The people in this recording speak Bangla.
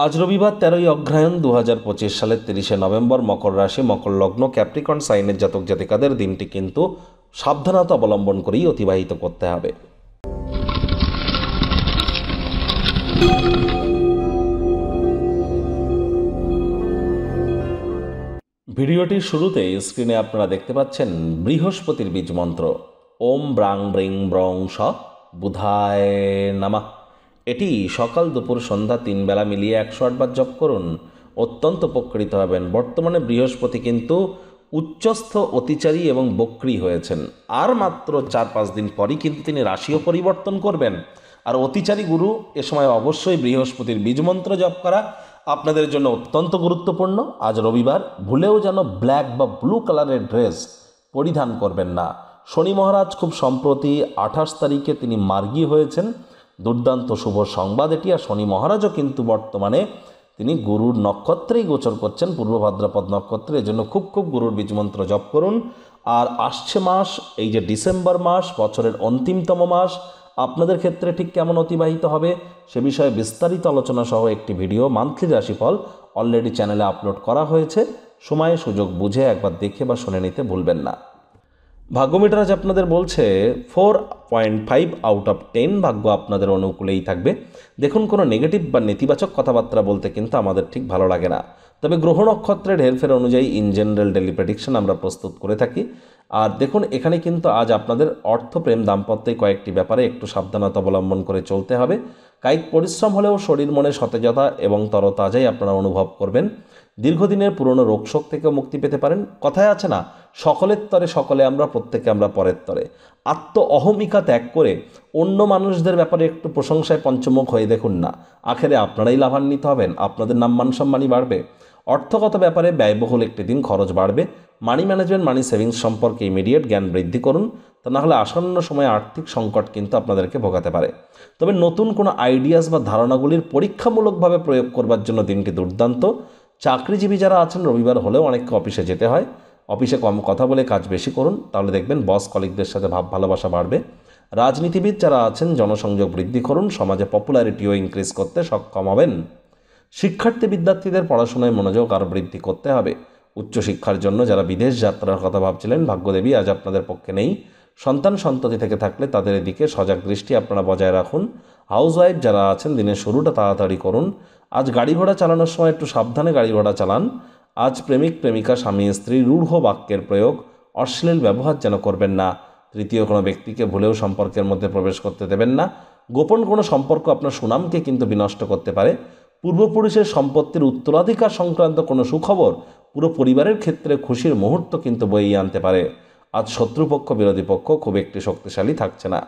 আজ রবিবার 13ই অগ্রহায়ণ 2025 সালের 30শে নভেম্বর। মকর রাশি, মকর লগ্ন, ক্যাপ্রিকর্ন সাইনের জাতক জাতিকাদের দিনটি কিন্তু সাবধানতা অবলম্বন করেই অতিবাহিত করতে হবে। ভিডিওটির শুরুতে স্ক্রিনে আপনারা দেখতে পাচ্ছেন বৃহস্পতির বীজ মন্ত্র ওম ব্রাং ব্রিং ব্রং স বুধায় নামা। এটি সকাল দুপুর সন্ধ্যা 3 বেলা মিলিয়ে 108 বার জপ করুন, অত্যন্ত উপকৃত হবেন। বর্তমানে বৃহস্পতি কিন্তু উচ্চস্থ, অতিচারী এবং বক্রী হয়েছেন। আর মাত্র 4-5 দিন পরই কিন্তু তিনি রাশিও পরিবর্তন করবেন। আর অতিচারী গুরু এ সময় অবশ্যই বৃহস্পতির বীজমন্ত্র জপ করা আপনাদের জন্য অত্যন্ত গুরুত্বপূর্ণ। আজ রবিবার ভুলেও যেন ব্ল্যাক বা ব্লু কালারের ড্রেস পরিধান করবেন না। শনি মহারাজ খুব সম্প্রতি 28 তারিখে তিনি মার্গী হয়েছেন, দুর্দান্ত শুভ সংবাদ এটি। আর শনি মহারাজও কিন্তু বর্তমানে তিনি গুরুর নক্ষত্রেই গোচর করছেন, পূর্ব ভাদ্রপদ নক্ষত্রে। এজন্য খুব গুরুর বীজমন্ত্র জপ করুন। আর আসছে মাস, এই যে ডিসেম্বর মাস, বছরের অন্তিমতম মাস, আপনাদের ক্ষেত্রে ঠিক কেমন অতিবাহিত হবে সে বিষয়ে বিস্তারিত আলোচনা সহ একটি ভিডিও মান্থলি রাশিফল অলরেডি চ্যানেলে আপলোড করা হয়েছে। সময়ে সুযোগ বুঝে একবার দেখে বা শুনে নিতে ভুলবেন না। ভাগ্যমিটার আজ আপনাদের বলছে 4.5 আউট অফ 10 ভাগ্য আপনাদের অনুকূলেই থাকবে। দেখুন, কোনো নেগেটিভ বা নেতিবাচক কথাবার্তা বলতে কিন্তু আমাদের ঠিক ভালো লাগে না, তবে গ্রহ নক্ষত্রের হেরফের অনুযায়ী ইন জেনারেল ডেলি প্রেডিকশন আমরা প্রস্তুত করে থাকি। আর দেখুন, এখানে কিন্তু আজ আপনাদের অর্থ, প্রেম, দাম্পত্যে কয়েকটি ব্যাপারে একটু সাবধানতা অবলম্বন করে চলতে হবে। কায়িক পরিশ্রম হলেও শরীর মনে সতেজতা এবং তরতাজাই আপনারা অনুভব করবেন। দীর্ঘদিনের পুরনো রোগশোক থেকেও মুক্তি পেতে পারেন। কথায় আছে না, সকলের তরে সকলে আমরা, প্রত্যেকে আমরা পরের তরে। আত্ম অহমিকা ত্যাগ করে অন্য মানুষদের ব্যাপারে একটু প্রশংসায় পঞ্চমুখ হয়ে দেখুন না, আখেরে আপনারাই লাভান্বিত হবেন, আপনাদের নাম মান সম্মানই বাড়বে। অর্থগত ব্যাপারে ব্যয়বহুল একটি দিন, খরচ বাড়বে। মানি ম্যানেজমেন্ট, মানি সেভিংস সম্পর্কে ইমিডিয়েট জ্ঞান বৃদ্ধি করুন, তা না হলে আসন্ন সময়ে আর্থিক সংকট কিন্তু আপনাদেরকে ভোগাতে পারে। তবে নতুন কোনো আইডিয়াস বা ধারণাগুলির পরীক্ষামূলকভাবে প্রয়োগ করবার জন্য দিনটি দুর্দান্ত। চাকরিজীবী যারা আছেন, রবিবার হলেও অনেককে অফিসে যেতে হয়, অফিসে কম কথা বলে কাজ বেশি করুন, তাহলে দেখবেন বস কলিগদের সাথে ভাব ভালোবাসা বাড়বে। রাজনীতিবিদ যারা আছেন, জনসংযোগ বৃদ্ধি করুন, সমাজে পপুলারিটিও ইনক্রিজ করতে সক্ষম হবেন। শিক্ষার্থী বিদ্যার্থীদের পড়াশোনায় মনোযোগ আরও বৃদ্ধি করতে হবে। উচ্চশিক্ষার জন্য যারা বিদেশ যাত্রার কথা ভাবছিলেন, ভাগ্যদেবী আজ আপনাদের পক্ষে নেই। সন্তান সন্ততি থেকে থাকলে তাদের এদিকে সজাগ দৃষ্টি আপনারা বজায় রাখুন। হাউসওয়াইফ যারা আছেন, দিনের শুরুটা তাড়াতাড়ি করুন। আজ গাড়ি ঘোড়া চালানোর সময় একটু সাবধানে গাড়ি ঘোড়া চালান। আজ প্রেমিক প্রেমিকা, স্বামী স্ত্রী রূঢ় বাক্যের প্রয়োগ, অশ্লীল ব্যবহার যেন করবেন না। তৃতীয় কোনো ব্যক্তিকে ভুলেও সম্পর্কের মধ্যে প্রবেশ করতে দেবেন না। গোপন কোনো সম্পর্ক আপনার সুনামকে কিন্তু বিনষ্ট করতে পারে। পূর্বপুরুষের সম্পত্তির উত্তরাধিকার সংক্রান্ত কোনো সুখবর পুরো পরিবারের ক্ষেত্রে খুশির মুহূর্ত কিন্তু বইয়ে আনতে পারে। আজ শত্রুপক্ষ, বিরোধী পক্ষ খুব একটি শক্তিশালী থাকছে না।